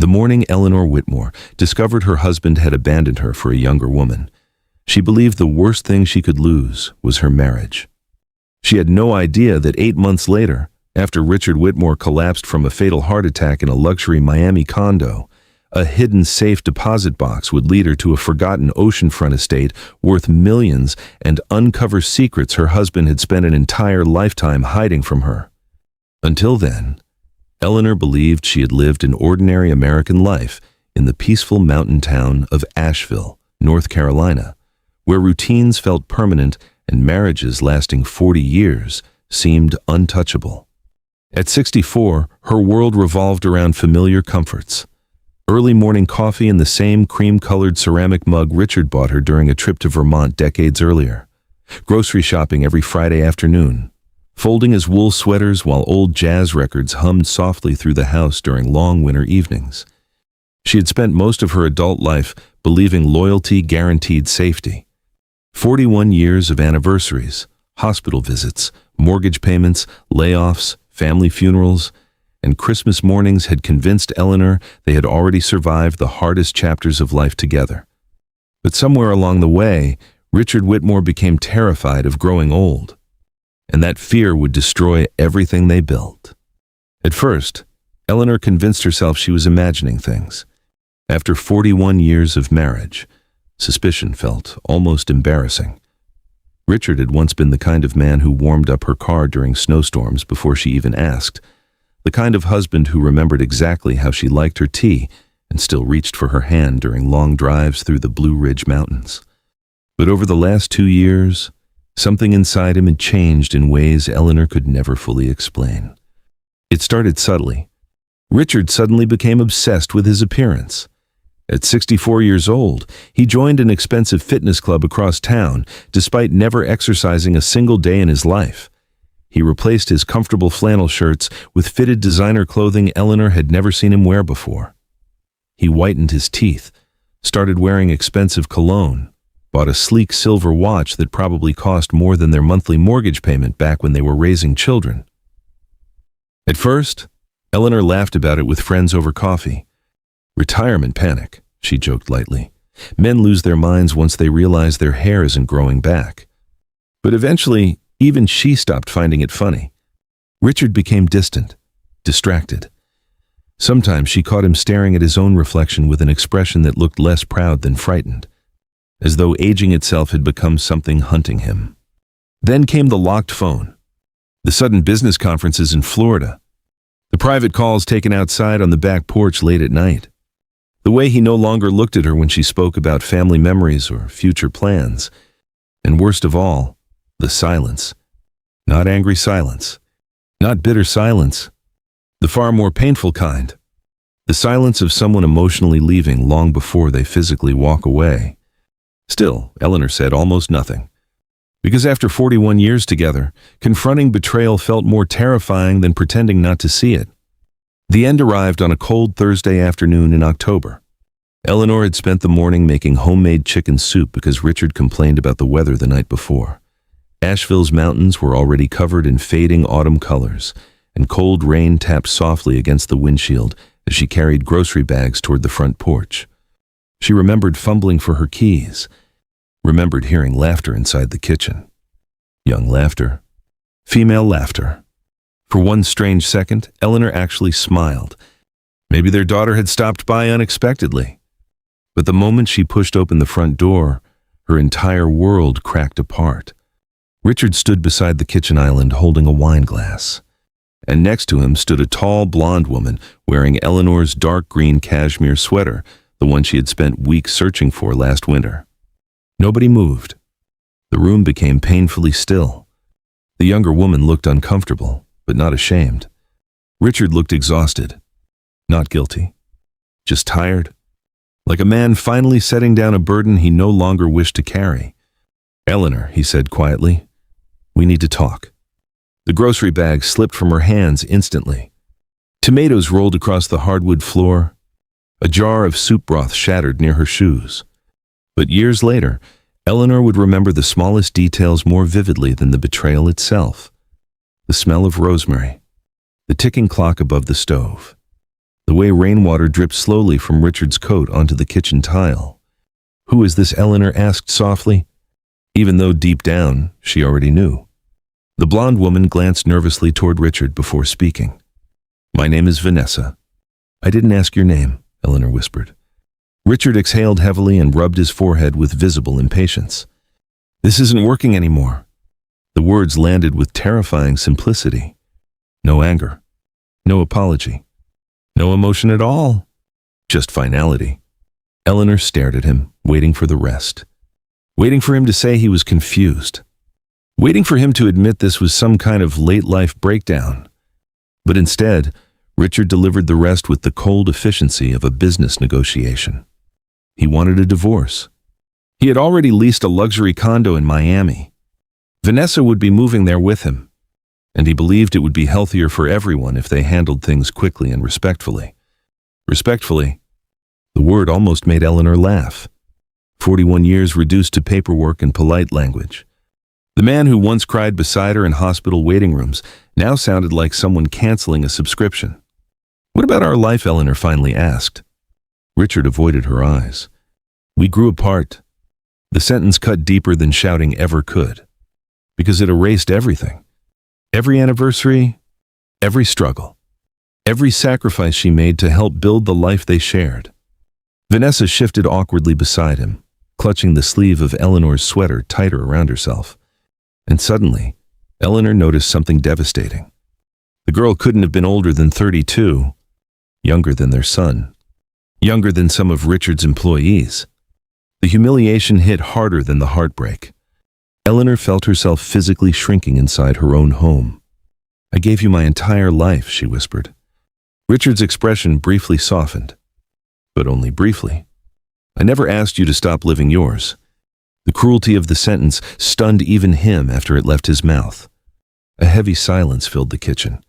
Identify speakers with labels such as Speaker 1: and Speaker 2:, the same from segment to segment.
Speaker 1: The morning Eleanor Whitmore discovered her husband had abandoned her for a younger woman, she believed the worst thing she could lose was her marriage. She had no idea that 8 months later, after Richard Whitmore collapsed from a fatal heart attack in a luxury Miami condo, a hidden safe deposit box would lead her to a forgotten oceanfront estate worth millions and uncover secrets her husband had spent an entire lifetime hiding from her. Until then, Eleanor believed she had lived an ordinary American life in the peaceful mountain town of Asheville, North Carolina, where routines felt permanent and marriages lasting 40 years seemed untouchable. At 64, her world revolved around familiar comforts. Early morning coffee in the same cream-colored ceramic mug Richard bought her during a trip to Vermont decades earlier. Grocery shopping every Friday afternoon. Folding his wool sweaters while old jazz records hummed softly through the house during long winter evenings. She had spent most of her adult life believing loyalty guaranteed safety. 41 years of anniversaries, hospital visits, mortgage payments, layoffs, family funerals, and Christmas mornings had convinced Eleanor they had already survived the hardest chapters of life together. But somewhere along the way, Richard Whitmore became terrified of growing old, and that fear would destroy everything they built. At first, Eleanor convinced herself she was imagining things. After 41 years of marriage, suspicion felt almost embarrassing. Richard had once been the kind of man who warmed up her car during snowstorms before she even asked, the kind of husband who remembered exactly how she liked her tea and still reached for her hand during long drives through the Blue Ridge Mountains. But over the last 2 years, something inside him had changed in ways Eleanor could never fully explain. It started subtly. Richard suddenly became obsessed with his appearance. At 64 years old, he joined an expensive fitness club across town, despite never exercising a single day in his life. He replaced his comfortable flannel shirts with fitted designer clothing Eleanor had never seen him wear before. He whitened his teeth, started wearing expensive cologne, bought a sleek silver watch that probably cost more than their monthly mortgage payment back when they were raising children. At first, Eleanor laughed about it with friends over coffee. Retirement panic, she joked lightly. Men lose their minds once they realize their hair isn't growing back. But eventually, even she stopped finding it funny. Richard became distant, distracted. Sometimes she caught him staring at his own reflection with an expression that looked less proud than frightened, as though aging itself had become something hunting him. Then came the locked phone, the sudden business conferences in Florida, the private calls taken outside on the back porch late at night. The way he no longer looked at her when she spoke about family memories or future plans. And worst of all, the silence. Not angry silence. Not bitter silence. The far more painful kind. The silence of someone emotionally leaving long before they physically walk away. Still, Eleanor said almost nothing. Because after 41 years together, confronting betrayal felt more terrifying than pretending not to see it. The end arrived on a cold Thursday afternoon in October. Eleanor had spent the morning making homemade chicken soup because Richard complained about the weather the night before. Asheville's mountains were already covered in fading autumn colors, and cold rain tapped softly against the windshield as she carried grocery bags toward the front porch. She remembered fumbling for her keys, remembered hearing laughter inside the kitchen. Young laughter. Female laughter. For one strange second, Eleanor actually smiled. Maybe their daughter had stopped by unexpectedly. But the moment she pushed open the front door, her entire world cracked apart. Richard stood beside the kitchen island holding a wine glass. And next to him stood a tall blonde woman wearing Eleanor's dark green cashmere sweater, the one she had spent weeks searching for last winter. Nobody moved. The room became painfully still. The younger woman looked uncomfortable, but not ashamed. Richard looked exhausted, not guilty, just tired, like a man finally setting down a burden he no longer wished to carry. "Eleanor," he said quietly, "we need to talk." The grocery bag slipped from her hands instantly. Tomatoes rolled across the hardwood floor. A jar of soup broth shattered near her shoes. But years later, Eleanor would remember the smallest details more vividly than the betrayal itself. The smell of rosemary, the ticking clock above the stove, the way rainwater dripped slowly from Richard's coat onto the kitchen tile. "Who is this?" Eleanor asked softly, even though deep down she already knew. The blonde woman glanced nervously toward Richard before speaking. "My name is Vanessa." "I didn't ask your name," Eleanor whispered. Richard exhaled heavily and rubbed his forehead with visible impatience. "This isn't working anymore." The words landed with terrifying simplicity. No anger, no apology, no emotion at all, just finality. Eleanor stared at him, waiting for the rest. Waiting for him to say he was confused. Waiting for him to admit this was some kind of late-life breakdown. But instead, Richard delivered the rest with the cold efficiency of a business negotiation. He wanted a divorce. He had already leased a luxury condo in Miami. Vanessa would be moving there with him, and he believed it would be healthier for everyone if they handled things quickly and respectfully. Respectfully, the word almost made Eleanor laugh. 41 years reduced to paperwork and polite language. The man who once cried beside her in hospital waiting rooms now sounded like someone canceling a subscription. "What about our life?" Eleanor finally asked. Richard avoided her eyes. "We grew apart." The sentence cut deeper than shouting ever could, because it erased everything. Every anniversary, every struggle, every sacrifice she made to help build the life they shared. Vanessa shifted awkwardly beside him, clutching the sleeve of Eleanor's sweater tighter around herself. And suddenly, Eleanor noticed something devastating. The girl couldn't have been older than 32, younger than their son, younger than some of Richard's employees. The humiliation hit harder than the heartbreak. Eleanor felt herself physically shrinking inside her own home. "I gave you my entire life," she whispered. Richard's expression briefly softened, but only briefly. "I never asked you to stop living yours." The cruelty of the sentence stunned even him after it left his mouth. A heavy silence filled the kitchen.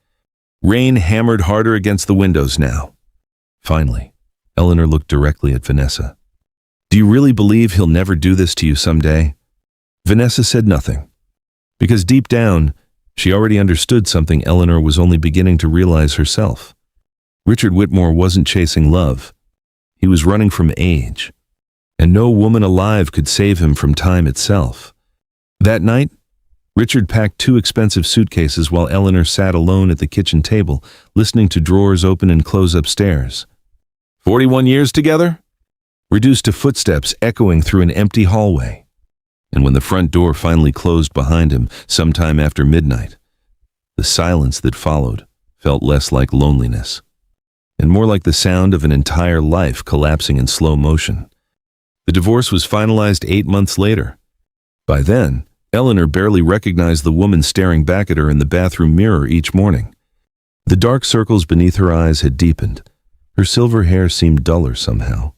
Speaker 1: Rain hammered harder against the windows now. Finally, Eleanor looked directly at Vanessa. "Do you really believe he'll never do this to you someday?" Vanessa said nothing, because deep down, she already understood something Eleanor was only beginning to realize herself. Richard Whitmore wasn't chasing love. He was running from age, and no woman alive could save him from time itself. That night, Richard packed 2 expensive suitcases while Eleanor sat alone at the kitchen table, listening to drawers open and close upstairs. 41 years together? Reduced to footsteps echoing through an empty hallway. And when the front door finally closed behind him sometime after midnight, the silence that followed felt less like loneliness, and more like the sound of an entire life collapsing in slow motion. The divorce was finalized 8 months later. By then, Eleanor barely recognized the woman staring back at her in the bathroom mirror each morning. The dark circles beneath her eyes had deepened. Her silver hair seemed duller somehow.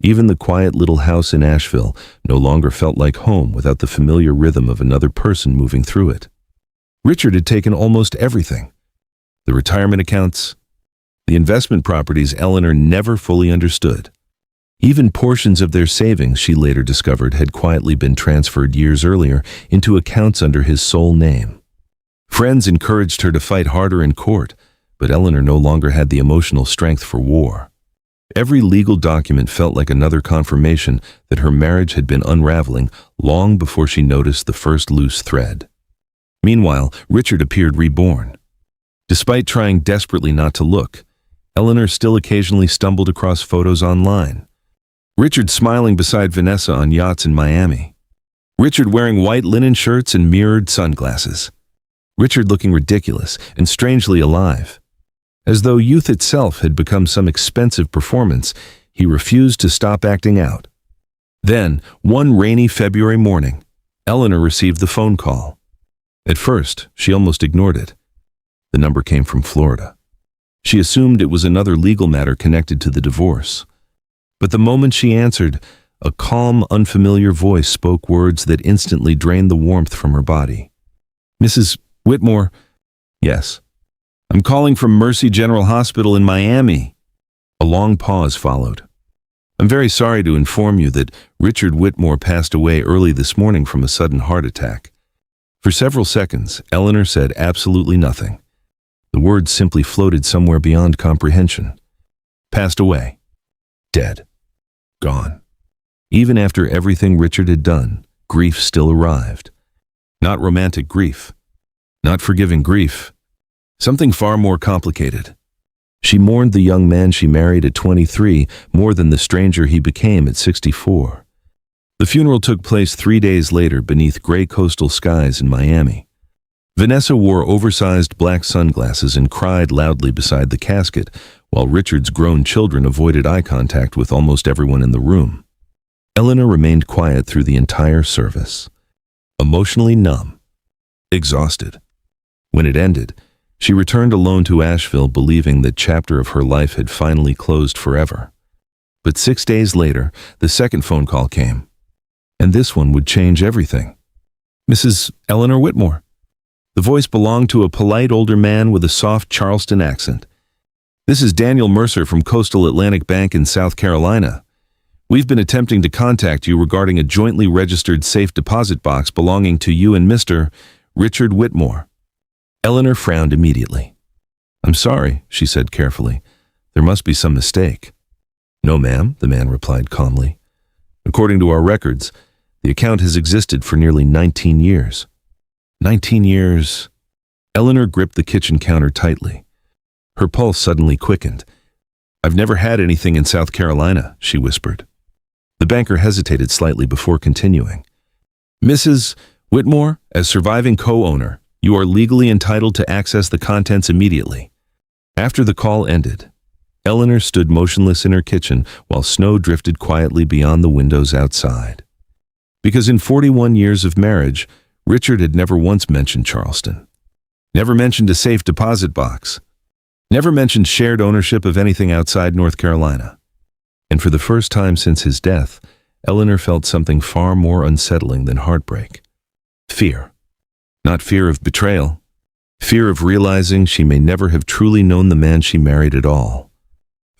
Speaker 1: Even the quiet little house in Asheville no longer felt like home without the familiar rhythm of another person moving through it. Richard had taken almost everything. The retirement accounts, the investment properties Eleanor never fully understood. Even portions of their savings, she later discovered, had quietly been transferred years earlier into accounts under his sole name. Friends encouraged her to fight harder in court, but Eleanor no longer had the emotional strength for war. Every legal document felt like another confirmation that her marriage had been unraveling long before she noticed the first loose thread. Meanwhile, Richard appeared reborn. Despite trying desperately not to look, Eleanor still occasionally stumbled across photos online. Richard smiling beside Vanessa on yachts in Miami. Richard wearing white linen shirts and mirrored sunglasses. Richard looking ridiculous and strangely alive. As though youth itself had become some expensive performance, he refused to stop acting out. Then, one rainy February morning, Eleanor received the phone call. At first, she almost ignored it. The number came from Florida. She assumed it was another legal matter connected to the divorce. But the moment she answered, a calm, unfamiliar voice spoke words that instantly drained the warmth from her body. "Mrs. Whitmore?" "Yes." "I'm calling from Mercy General Hospital in Miami." A long pause followed. "I'm very sorry to inform you that Richard Whitmore passed away early this morning from a sudden heart attack." For several seconds, Eleanor said absolutely nothing. The words simply floated somewhere beyond comprehension. Passed away. Dead. Gone. Even after everything Richard had done, grief still arrived. Not romantic grief. Not forgiving grief. Something far more complicated. She mourned the young man she married at 23 more than the stranger he became at 64. The funeral took place 3 days later beneath gray coastal skies in Miami. Vanessa wore oversized black sunglasses and cried loudly beside the casket, while Richard's grown children avoided eye contact with almost everyone in the room. Eleanor remained quiet through the entire service, emotionally numb, exhausted. When it ended, she returned alone to Asheville, believing that chapter of her life had finally closed forever. But 6 days later, the second phone call came, and this one would change everything. Mrs. Eleanor Whitmore. The voice belonged to a polite older man with a soft Charleston accent. This is Daniel Mercer from Coastal Atlantic Bank in South Carolina. We've been attempting to contact you regarding a jointly registered safe deposit box belonging to you and Mr. Richard Whitmore. Eleanor frowned immediately. I'm sorry, she said carefully. There must be some mistake. No, ma'am, the man replied calmly. According to our records, the account has existed for nearly 19 years. 19 years. Eleanor gripped the kitchen counter tightly. Her pulse suddenly quickened. I've never had anything in South Carolina, she whispered. The banker hesitated slightly before continuing. Mrs. Whitmore, as surviving co-owner, you are legally entitled to access the contents immediately. After the call ended, Eleanor stood motionless in her kitchen while snow drifted quietly beyond the windows outside. Because in 41 years of marriage, Richard had never once mentioned Charleston. Never mentioned a safe deposit box. Never mentioned shared ownership of anything outside North Carolina. And for the first time since his death, Eleanor felt something far more unsettling than heartbreak. Fear. Not fear of betrayal. Fear of realizing she may never have truly known the man she married at all.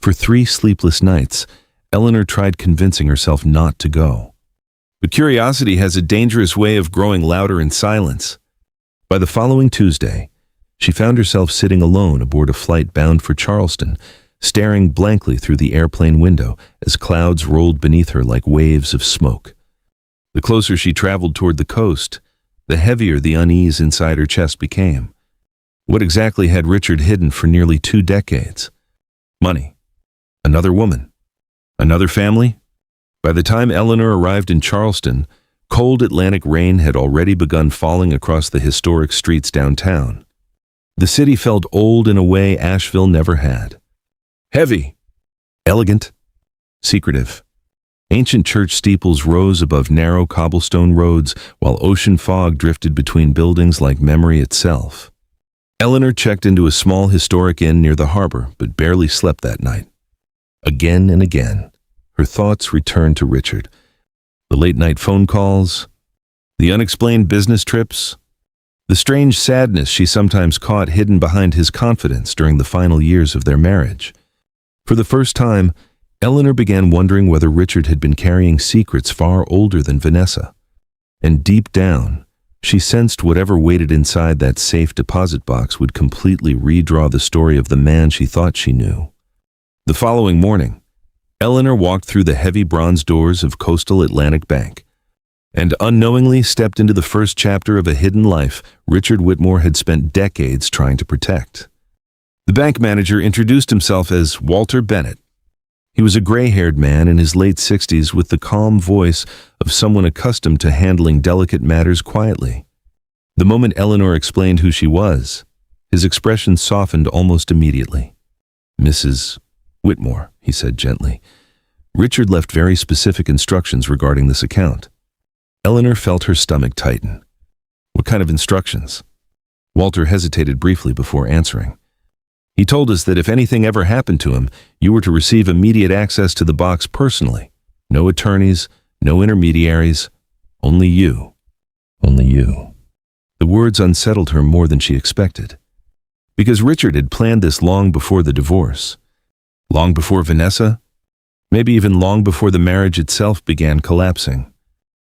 Speaker 1: For 3 sleepless nights, Eleanor tried convincing herself not to go. But curiosity has a dangerous way of growing louder in silence. By the following Tuesday, she found herself sitting alone aboard a flight bound for Charleston, staring blankly through the airplane window as clouds rolled beneath her like waves of smoke. The closer she traveled toward the coast, the heavier the unease inside her chest became. What exactly had Richard hidden for nearly 2 decades? Money. Another woman. Another family? By the time Eleanor arrived in Charleston, cold Atlantic rain had already begun falling across the historic streets downtown. The city felt old in a way Asheville never had. Heavy. Elegant. Secretive. Ancient church steeples rose above narrow cobblestone roads while ocean fog drifted between buildings like memory itself. Eleanor checked into a small historic inn near the harbor, but barely slept that night. Again and again, her thoughts returned to Richard. The late-night phone calls, the unexplained business trips, the strange sadness she sometimes caught hidden behind his confidence during the final years of their marriage. For the first time, Eleanor began wondering whether Richard had been carrying secrets far older than Vanessa. And deep down, she sensed whatever waited inside that safe deposit box would completely redraw the story of the man she thought she knew. The following morning, Eleanor walked through the heavy bronze doors of Coastal Atlantic Bank and unknowingly stepped into the first chapter of a hidden life Richard Whitmore had spent decades trying to protect. The bank manager introduced himself as Walter Bennett. He was a gray-haired man in his late 60s with the calm voice of someone accustomed to handling delicate matters quietly. The moment Eleanor explained who she was, his expression softened almost immediately. Mrs. Whitmore, he said gently. Richard left very specific instructions regarding this account. Eleanor felt her stomach tighten. What kind of instructions? Walter hesitated briefly before answering. He told us that if anything ever happened to him, you were to receive immediate access to the box personally. No attorneys, no intermediaries, only you. Only you. The words unsettled her more than she expected. Because Richard had planned this long before the divorce. Long before Vanessa? Maybe even long before the marriage itself began collapsing.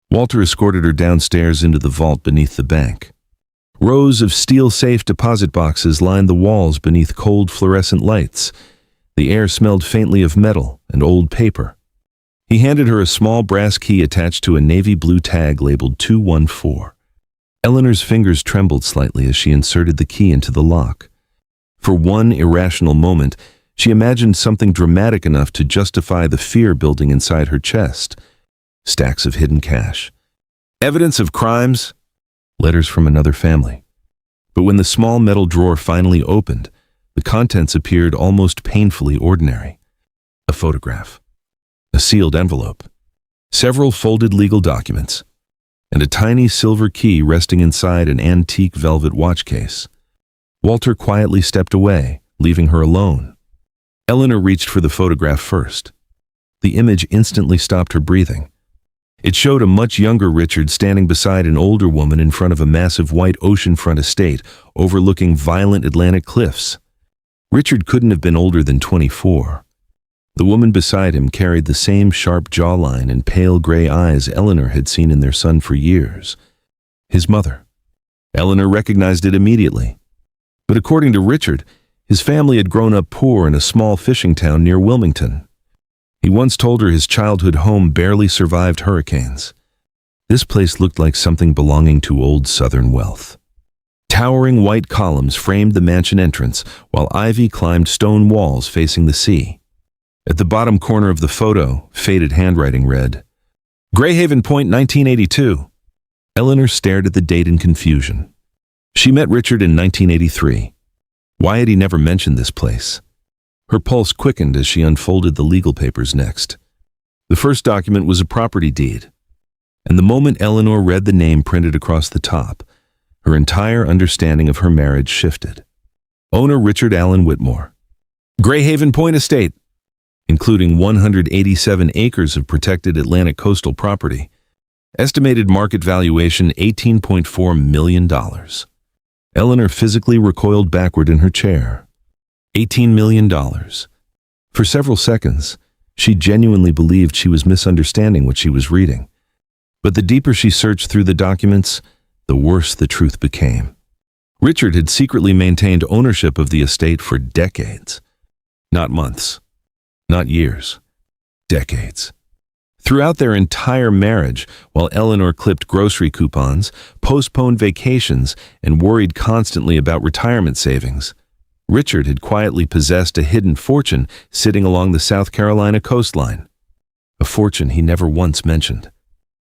Speaker 1: Walter escorted her downstairs into the vault beneath the bank. Rows of steel-safe deposit boxes lined the walls beneath cold fluorescent lights. The air smelled faintly of metal and old paper. He handed her a small brass key attached to a navy blue tag labeled 214. Eleanor's fingers trembled slightly as she inserted the key into the lock. For one irrational moment, she imagined something dramatic enough to justify the fear building inside her chest. Stacks of hidden cash. Evidence of crimes. Letters from another family. But when the small metal drawer finally opened, the contents appeared almost painfully ordinary. A photograph. A sealed envelope. Several folded legal documents. And a tiny silver key resting inside an antique velvet watch case. Walter quietly stepped away, leaving her alone. Eleanor reached for the photograph first. The image instantly stopped her breathing. It showed a much younger Richard standing beside an older woman in front of a massive white oceanfront estate overlooking violent Atlantic cliffs. Richard couldn't have been older than 24. The woman beside him carried the same sharp jawline and pale gray eyes Eleanor had seen in their son for years. His mother. Eleanor recognized it immediately. But according to Richard, his family had grown up poor in a small fishing town near Wilmington. He once told her his childhood home barely survived hurricanes. This place looked like something belonging to old Southern wealth. Towering white columns framed the mansion entrance, while ivy climbed stone walls facing the sea. At the bottom corner of the photo, faded handwriting read, Greyhaven Point, 1982. Eleanor stared at the date in confusion. She met Richard in 1983. Why had he never mentioned this place? Her pulse quickened as she unfolded the legal papers next. The first document was a property deed. And the moment Eleanor read the name printed across the top, her entire understanding of her marriage shifted. Owner Richard Allen Whitmore. Greyhaven Point Estate, including 187 acres of protected Atlantic coastal property. Estimated market valuation $18.4 million. Eleanor physically recoiled backward in her chair. $18 million. For several seconds, she genuinely believed she was misunderstanding what she was reading. But the deeper she searched through the documents, the worse the truth became. Richard had secretly maintained ownership of the estate for decades. Not months. Not years. Decades. Throughout their entire marriage, while Eleanor clipped grocery coupons, postponed vacations, and worried constantly about retirement savings, Richard had quietly possessed a hidden fortune sitting along the South Carolina coastline. A fortune he never once mentioned.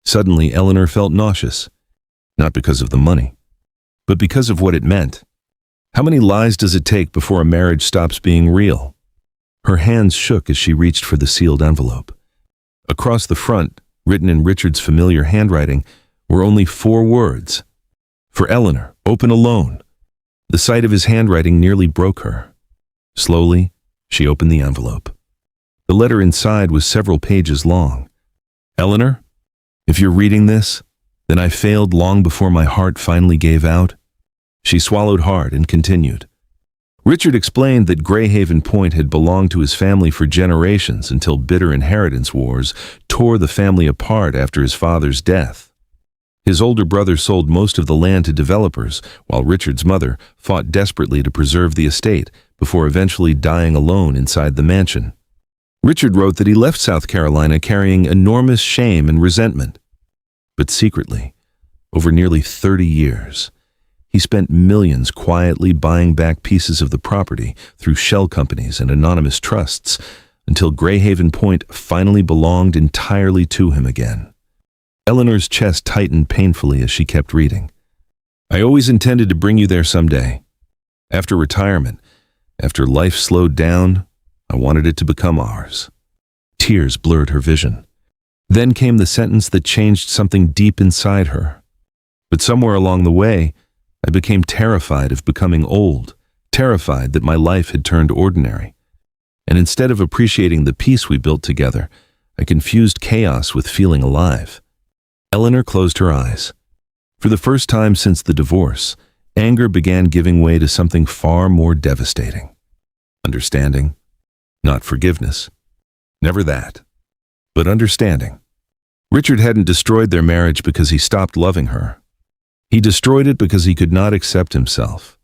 Speaker 1: Suddenly, Eleanor felt nauseous. Not because of the money, but because of what it meant. How many lies does it take before a marriage stops being real? Her hands shook as she reached for the sealed envelope. Across the front, written in Richard's familiar handwriting, were only 4 words. For Eleanor, open alone. The sight of his handwriting nearly broke her. Slowly, she opened the envelope. The letter inside was several pages long. Eleanor, if you're reading this, then I failed long before my heart finally gave out. She swallowed hard and continued. Richard explained that Greyhaven Point had belonged to his family for generations until bitter inheritance wars tore the family apart after his father's death. His older brother sold most of the land to developers, while Richard's mother fought desperately to preserve the estate before eventually dying alone inside the mansion. Richard wrote that he left South Carolina carrying enormous shame and resentment. But secretly, over nearly 30 years, he spent millions quietly buying back pieces of the property through shell companies and anonymous trusts until Greyhaven Point finally belonged entirely to him again. Eleanor's chest tightened painfully as she kept reading. I always intended to bring you there someday. After retirement, after life slowed down, I wanted it to become ours. Tears blurred her vision. Then came the sentence that changed something deep inside her. But somewhere along the way, I became terrified of becoming old, terrified that my life had turned ordinary. And instead of appreciating the peace we built together, I confused chaos with feeling alive. Eleanor closed her eyes. For the first time since the divorce, anger began giving way to something far more devastating. Understanding, not forgiveness. Never that. But understanding. Richard hadn't destroyed their marriage because he stopped loving her. He destroyed it because he could not accept himself.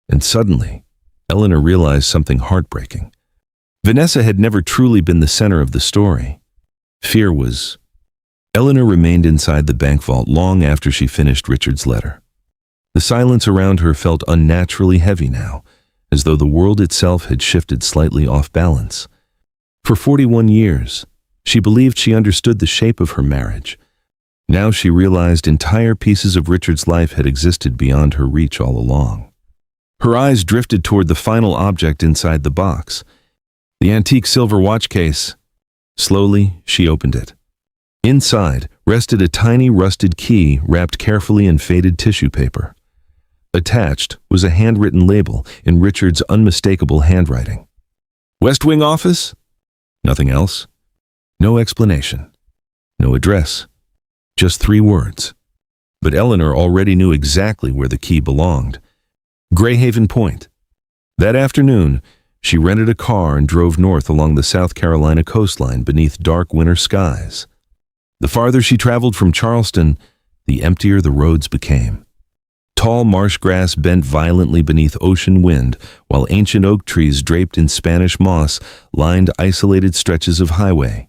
Speaker 1: And suddenly, Eleanor realized something heartbreaking. Vanessa had never truly been the center of the story. Fear was. Eleanor remained inside the bank vault long after she finished Richard's letter. The silence around her felt unnaturally heavy now, as though the world itself had shifted slightly off balance. For 41 years, she believed she understood the shape of her marriage. Now she realized entire pieces of Richard's life had existed beyond her reach all along. Her eyes drifted toward the final object inside the box, the antique silver watch case. Slowly, she opened it. Inside rested a tiny rusted key wrapped carefully in faded tissue paper. Attached was a handwritten label in Richard's unmistakable handwriting. West Wing office? Nothing else. No explanation. No address. Just 3 words. But Eleanor already knew exactly where the key belonged. Greyhaven Point. That afternoon, she rented a car and drove north along the South Carolina coastline beneath dark winter skies. The farther she traveled from Charleston, the emptier the roads became. Tall marsh grass bent violently beneath ocean wind, while ancient oak trees draped in Spanish moss lined isolated stretches of highway.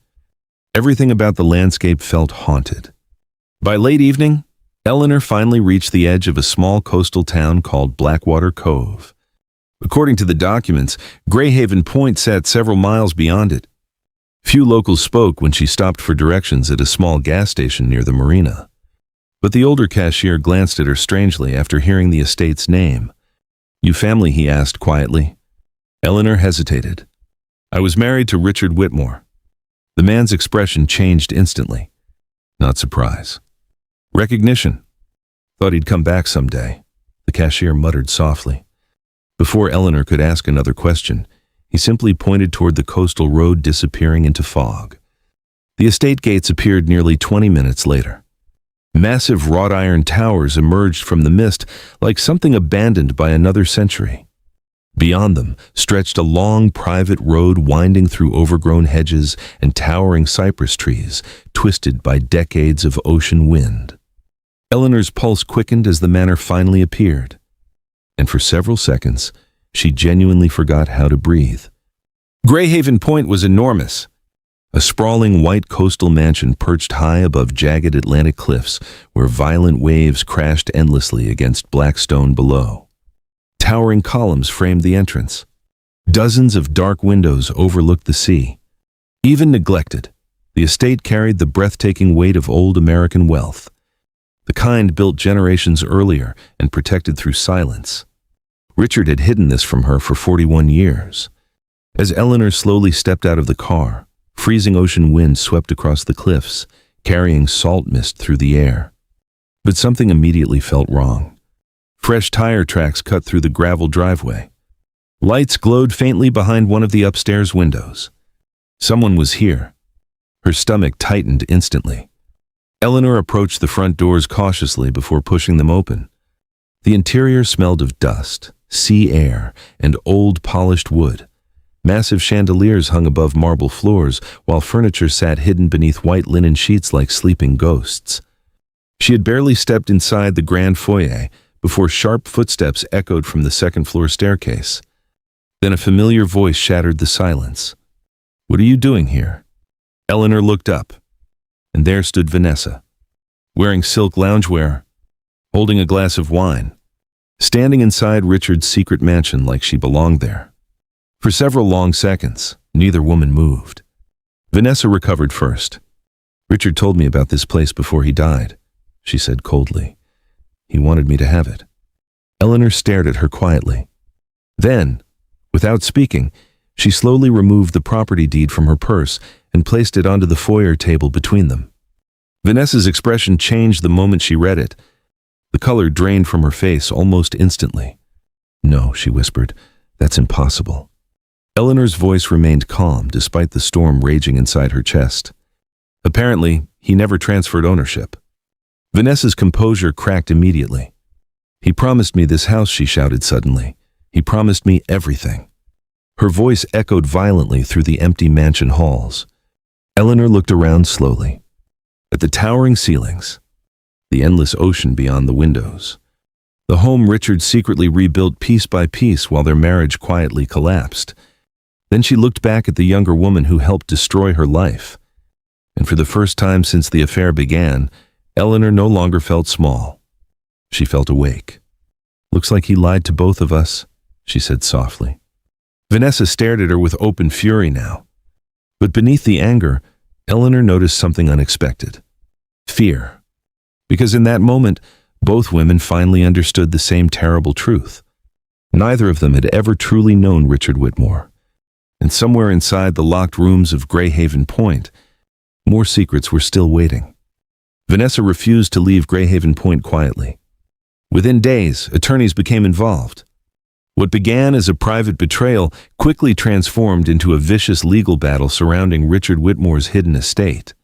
Speaker 1: Everything about the landscape felt haunted. By late evening, Eleanor finally reached the edge of a small coastal town called Blackwater Cove. According to the documents, Greyhaven Point sat several miles beyond it. Few locals spoke when she stopped for directions at a small gas station near the marina. But the older cashier glanced at her strangely after hearing the estate's name. "You family?" he asked quietly. Eleanor hesitated. "I was married to Richard Whitmore." The man's expression changed instantly. Not surprise. Recognition. "Thought he'd come back someday," the cashier muttered softly. Before Eleanor could ask another question, he simply pointed toward the coastal road disappearing into fog. The estate gates appeared nearly 20 minutes later. Massive wrought iron towers emerged from the mist like something abandoned by another century. Beyond them stretched a long private road winding through overgrown hedges and towering cypress trees, twisted by decades of ocean wind. Eleanor's pulse quickened as the manor finally appeared, and for several seconds, she genuinely forgot how to breathe. Greyhaven Point was enormous. A sprawling white coastal mansion perched high above jagged Atlantic cliffs where violent waves crashed endlessly against black stone below. Towering columns framed the entrance. Dozens of dark windows overlooked the sea. Even neglected, the estate carried the breathtaking weight of old American wealth, the kind built generations earlier and protected through silence. Richard had hidden this from her for 41 years. As Eleanor slowly stepped out of the car, freezing ocean wind swept across the cliffs, carrying salt mist through the air. But something immediately felt wrong. Fresh tire tracks cut through the gravel driveway. Lights glowed faintly behind one of the upstairs windows. Someone was here. Her stomach tightened instantly. Eleanor approached the front doors cautiously before pushing them open. The interior smelled of dust, sea air, and old polished wood. Massive chandeliers hung above marble floors, while furniture sat hidden beneath white linen sheets like sleeping ghosts. She had barely stepped inside the grand foyer before sharp footsteps echoed from the second-floor staircase. Then a familiar voice shattered the silence. "What are you doing here?" Eleanor looked up, and there stood Vanessa, wearing silk loungewear, holding a glass of wine, standing inside Richard's secret mansion like she belonged there. For several long seconds, neither woman moved. Vanessa recovered first. "Richard told me about this place before he died," she said coldly. "He wanted me to have it." Eleanor stared at her quietly. Then, without speaking, she slowly removed the property deed from her purse and placed it onto the foyer table between them. Vanessa's expression changed the moment she read it. The color drained from her face almost instantly. "No," she whispered, "that's impossible." Eleanor's voice remained calm despite the storm raging inside her chest. "Apparently, he never transferred ownership." Vanessa's composure cracked immediately. "He promised me this house," she shouted suddenly. "He promised me everything." Her voice echoed violently through the empty mansion halls. Eleanor looked around slowly. At the towering ceilings, the endless ocean beyond the windows, the home Richard secretly rebuilt piece by piece while their marriage quietly collapsed. Then she looked back at the younger woman who helped destroy her life. And for the first time since the affair began, Eleanor no longer felt small. She felt awake. "Looks like he lied to both of us," she said softly. Vanessa stared at her with open fury now. But beneath the anger, Eleanor noticed something unexpected. Fear. Because in that moment, both women finally understood the same terrible truth. Neither of them had ever truly known Richard Whitmore. And somewhere inside the locked rooms of Greyhaven Point, more secrets were still waiting. Vanessa refused to leave Greyhaven Point quietly. Within days, attorneys became involved. What began as a private betrayal quickly transformed into a vicious legal battle surrounding Richard Whitmore's hidden estate.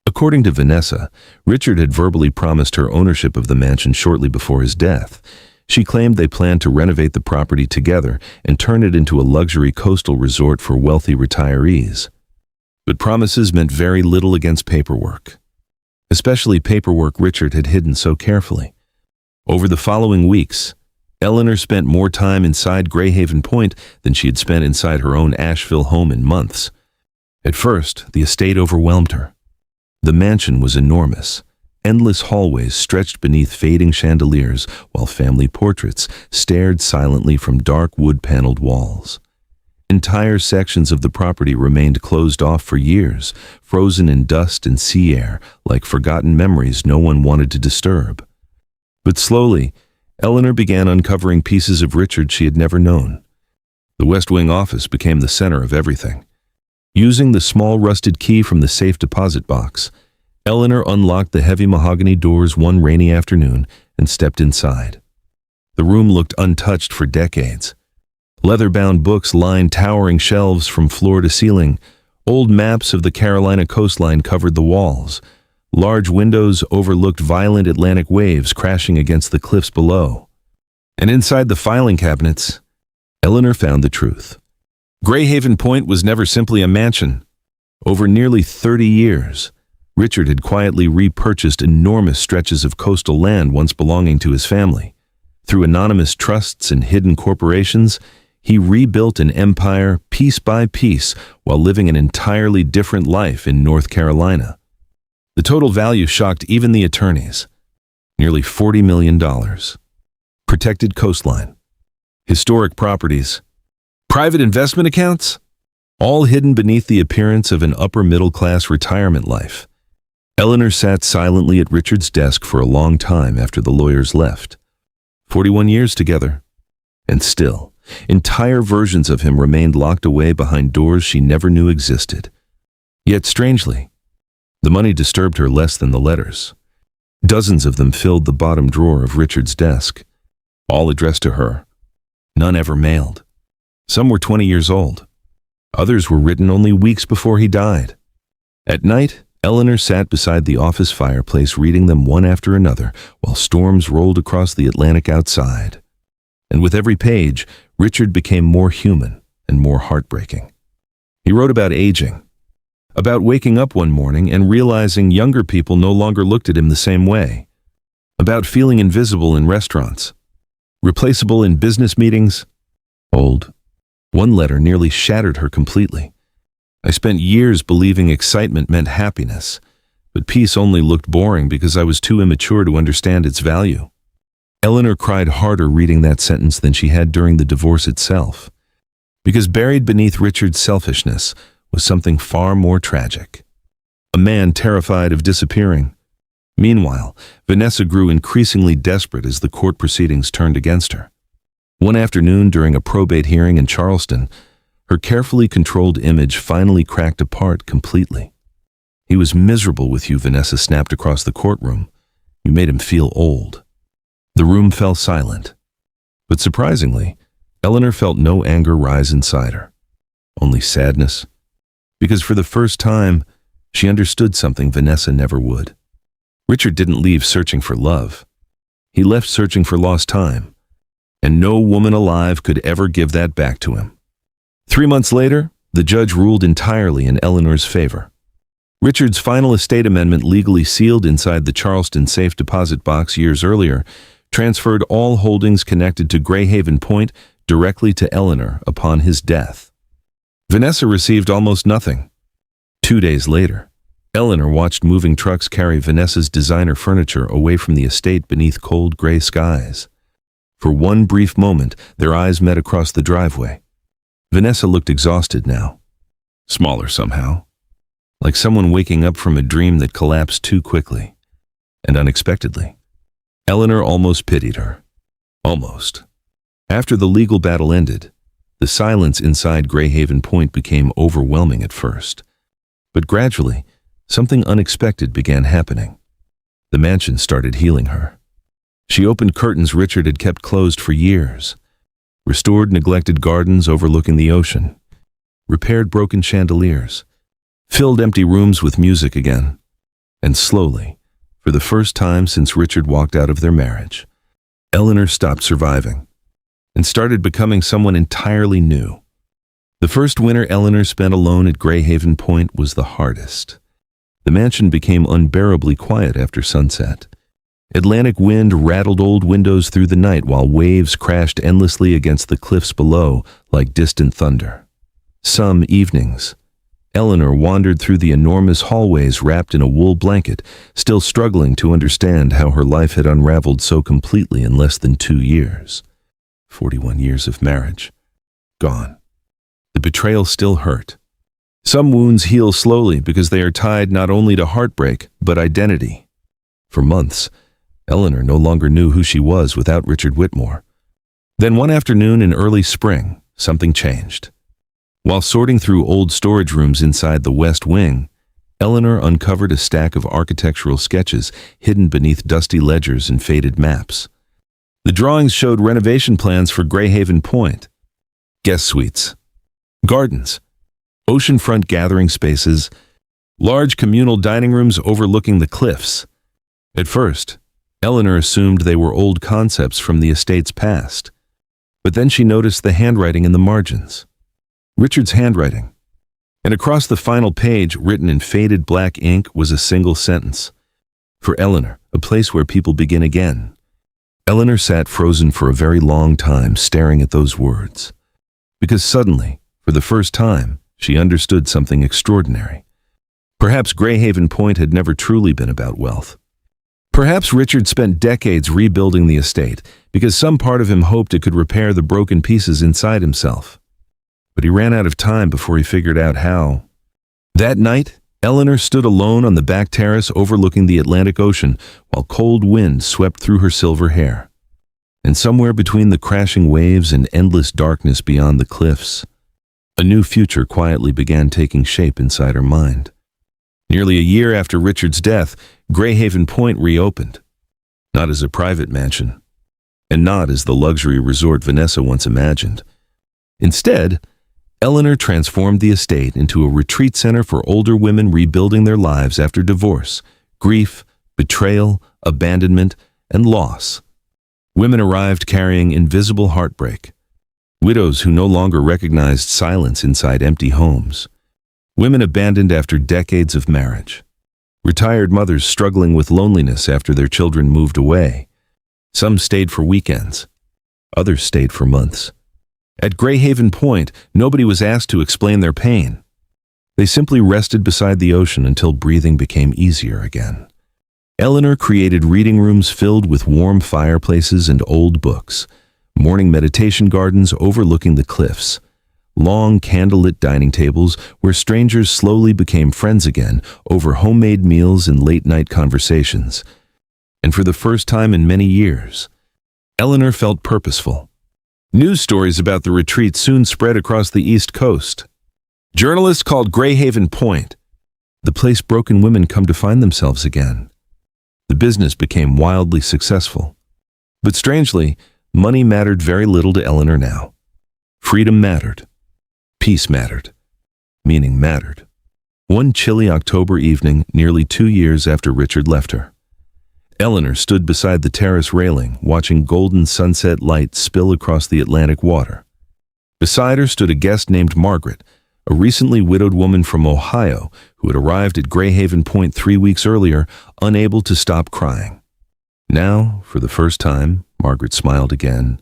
Speaker 1: According to Vanessa, Richard had verbally promised her ownership of the mansion shortly before his death. She claimed they planned to renovate the property together and turn it into a luxury coastal resort for wealthy retirees. But promises meant very little against paperwork. Especially paperwork Richard had hidden so carefully. Over the following weeks, Eleanor spent more time inside Greyhaven Point than she had spent inside her own Asheville home in months. At first, the estate overwhelmed her. The mansion was enormous. Endless hallways stretched beneath fading chandeliers, while family portraits stared silently from dark wood-paneled walls. Entire sections of the property remained closed off for years, frozen in dust and sea air, like forgotten memories no one wanted to disturb. But slowly, Eleanor began uncovering pieces of Richard she had never known. The West Wing office became the center of everything. Using the small rusted key from the safe deposit box, Eleanor unlocked the heavy mahogany doors one rainy afternoon and stepped inside. The room looked untouched for decades. Leather-bound books lined towering shelves from floor to ceiling. Old maps of the Carolina coastline covered the walls. Large windows overlooked violent Atlantic waves crashing against the cliffs below. And inside the filing cabinets, Eleanor found the truth. Greyhaven Point was never simply a mansion. Over nearly 30 years, Richard had quietly repurchased enormous stretches of coastal land once belonging to his family. Through anonymous trusts and hidden corporations, he rebuilt an empire piece by piece while living an entirely different life in North Carolina. The total value shocked even the attorneys. Nearly $40 million. Protected coastline. Historic properties. Private investment accounts? All hidden beneath the appearance of an upper-middle-class retirement life. Eleanor sat silently at Richard's desk for a long time after the lawyers left. 41 years together. And still, entire versions of him remained locked away behind doors she never knew existed. Yet strangely, the money disturbed her less than the letters. Dozens of them filled the bottom drawer of Richard's desk, all addressed to her. None ever mailed. Some were 20 years old. Others were written only weeks before he died. At night, Eleanor sat beside the office fireplace reading them one after another while storms rolled across the Atlantic outside. And with every page, Richard became more human and more heartbreaking. He wrote about aging, about waking up one morning and realizing younger people no longer looked at him the same way, about feeling invisible in restaurants, replaceable in business meetings, old. One letter nearly shattered her completely. I spent years believing excitement meant happiness, but peace only looked boring because I was too immature to understand its value. Eleanor cried harder reading that sentence than she had during the divorce itself, because buried beneath Richard's selfishness was something far more tragic. A man terrified of disappearing. Meanwhile, Vanessa grew increasingly desperate as the court proceedings turned against her. One afternoon during a probate hearing in Charleston, her carefully controlled image finally cracked apart completely. "He was miserable with you," Vanessa snapped across the courtroom. "You made him feel old." The room fell silent. But surprisingly, Eleanor felt no anger rise inside her. Only sadness. Because for the first time, she understood something Vanessa never would. Richard didn't leave searching for love. He left searching for lost time. And no woman alive could ever give that back to him. 3 months later, the judge ruled entirely in Eleanor's favor. Richard's final estate amendment, legally sealed inside the Charleston safe deposit box years earlier, transferred all holdings connected to Greyhaven Point directly to Eleanor upon his death. Vanessa received almost nothing. 2 days later, Eleanor watched moving trucks carry Vanessa's designer furniture away from the estate beneath cold gray skies. For one brief moment, their eyes met across the driveway. Vanessa looked exhausted now. Smaller somehow. Like someone waking up from a dream that collapsed too quickly and unexpectedly. Eleanor almost pitied her. Almost. After the legal battle ended, the silence inside Greyhaven Point became overwhelming at first. But gradually, something unexpected began happening. The mansion started healing her. She opened curtains Richard had kept closed for years, restored neglected gardens overlooking the ocean, repaired broken chandeliers, filled empty rooms with music again, and slowly, for the first time since Richard walked out of their marriage, Eleanor stopped surviving and started becoming someone entirely new. The first winter Eleanor spent alone at Greyhaven Point was the hardest. The mansion became unbearably quiet after sunset. Atlantic wind rattled old windows through the night while waves crashed endlessly against the cliffs below like distant thunder. Some evenings, Eleanor wandered through the enormous hallways wrapped in a wool blanket, still struggling to understand how her life had unraveled so completely in less than 2 years. 41 years of marriage. Gone. The betrayal still hurt. Some wounds heal slowly because they are tied not only to heartbreak, but identity. For months, Eleanor no longer knew who she was without Richard Whitmore. Then one afternoon in early spring, something changed. While sorting through old storage rooms inside the West Wing, Eleanor uncovered a stack of architectural sketches hidden beneath dusty ledgers and faded maps. The drawings showed renovation plans for Greyhaven Point, guest suites, gardens, oceanfront gathering spaces, large communal dining rooms overlooking the cliffs. At first, Eleanor assumed they were old concepts from the estate's past, but then she noticed the handwriting in the margins. Richard's handwriting. And across the final page, written in faded black ink, was a single sentence. For Eleanor, a place where people begin again. Eleanor sat frozen for a very long time, staring at those words. Because suddenly, for the first time, she understood something extraordinary. Perhaps Greyhaven Point had never truly been about wealth. Perhaps Richard spent decades rebuilding the estate because some part of him hoped it could repair the broken pieces inside himself. But he ran out of time before he figured out how. That night, Eleanor stood alone on the back terrace overlooking the Atlantic Ocean while cold wind swept through her silver hair. And somewhere between the crashing waves and endless darkness beyond the cliffs, a new future quietly began taking shape inside her mind. Nearly a year after Richard's death, Greyhaven Point reopened. Not as a private mansion, and not as the luxury resort Vanessa once imagined. Instead, Eleanor transformed the estate into a retreat center for older women rebuilding their lives after divorce, grief, betrayal, abandonment, and loss. Women arrived carrying invisible heartbreak. Widows who no longer recognized silence inside empty homes. Women abandoned after decades of marriage. Retired mothers struggling with loneliness after their children moved away. Some stayed for weekends. Others stayed for months. At Greyhaven Point, nobody was asked to explain their pain. They simply rested beside the ocean until breathing became easier again. Eleanor created reading rooms filled with warm fireplaces and old books, morning meditation gardens overlooking the cliffs, long candlelit dining tables where strangers slowly became friends again over homemade meals and late-night conversations. And for the first time in many years, Eleanor felt purposeful. News stories about the retreat soon spread across the East Coast. Journalists called Greyhaven Point the place broken women come to find themselves again. The business became wildly successful. But strangely, money mattered very little to Eleanor now. Freedom mattered. Peace mattered. Meaning mattered. One chilly October evening, nearly 2 years after Richard left her, Eleanor stood beside the terrace railing, watching golden sunset light spill across the Atlantic water. Beside her stood a guest named Margaret, a recently widowed woman from Ohio who had arrived at Greyhaven Point 3 weeks earlier, unable to stop crying. Now, for the first time, Margaret smiled again.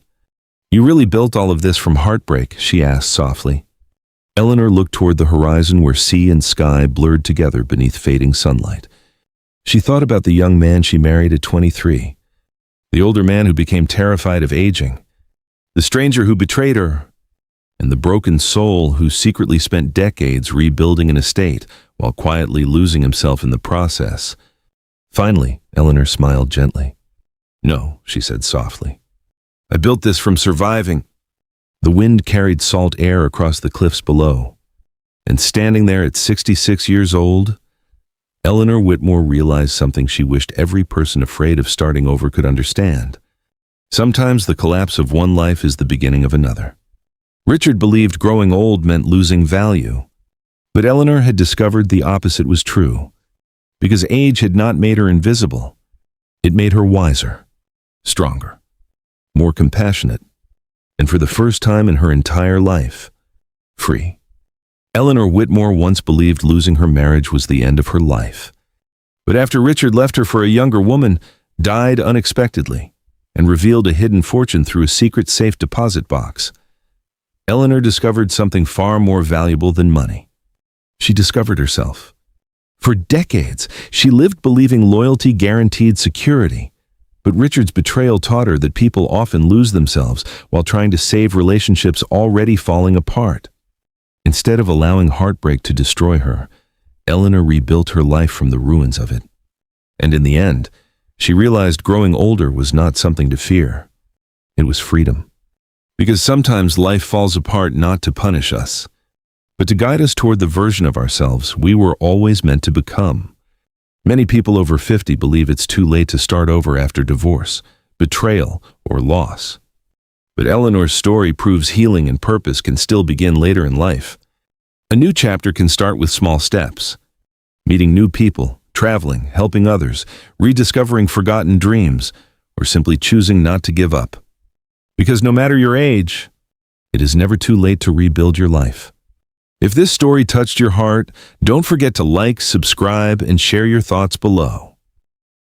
Speaker 1: "You really built all of this from heartbreak?" she asked softly. Eleanor looked toward the horizon where sea and sky blurred together beneath fading sunlight. She thought about the young man she married at 23, the older man who became terrified of aging, the stranger who betrayed her, and the broken soul who secretly spent decades rebuilding an estate while quietly losing himself in the process. Finally, Eleanor smiled gently. "No," she said softly. "I built this from surviving." The wind carried salt air across the cliffs below, and standing there at 66 years old, Eleanor Whitmore realized something she wished every person afraid of starting over could understand. Sometimes the collapse of one life is the beginning of another. Richard believed growing old meant losing value, but Eleanor had discovered the opposite was true, because age had not made her invisible. It made her wiser, stronger, more compassionate, and for the first time in her entire life, free. Eleanor Whitmore once believed losing her marriage was the end of her life. But after Richard left her for a younger woman, died unexpectedly, and revealed a hidden fortune through a secret safe deposit box, Eleanor discovered something far more valuable than money. She discovered herself. For decades, she lived believing loyalty guaranteed security, but Richard's betrayal taught her that people often lose themselves while trying to save relationships already falling apart. Instead of allowing heartbreak to destroy her, Eleanor rebuilt her life from the ruins of it. And in the end, she realized growing older was not something to fear. It was freedom. Because sometimes life falls apart not to punish us, but to guide us toward the version of ourselves we were always meant to become. Many people over 50 believe it's too late to start over after divorce, betrayal, or loss. But Eleanor's story proves healing and purpose can still begin later in life. A new chapter can start with small steps. Meeting new people, traveling, helping others, rediscovering forgotten dreams, or simply choosing not to give up. Because no matter your age, it is never too late to rebuild your life. If this story touched your heart, don't forget to like, subscribe, and share your thoughts below.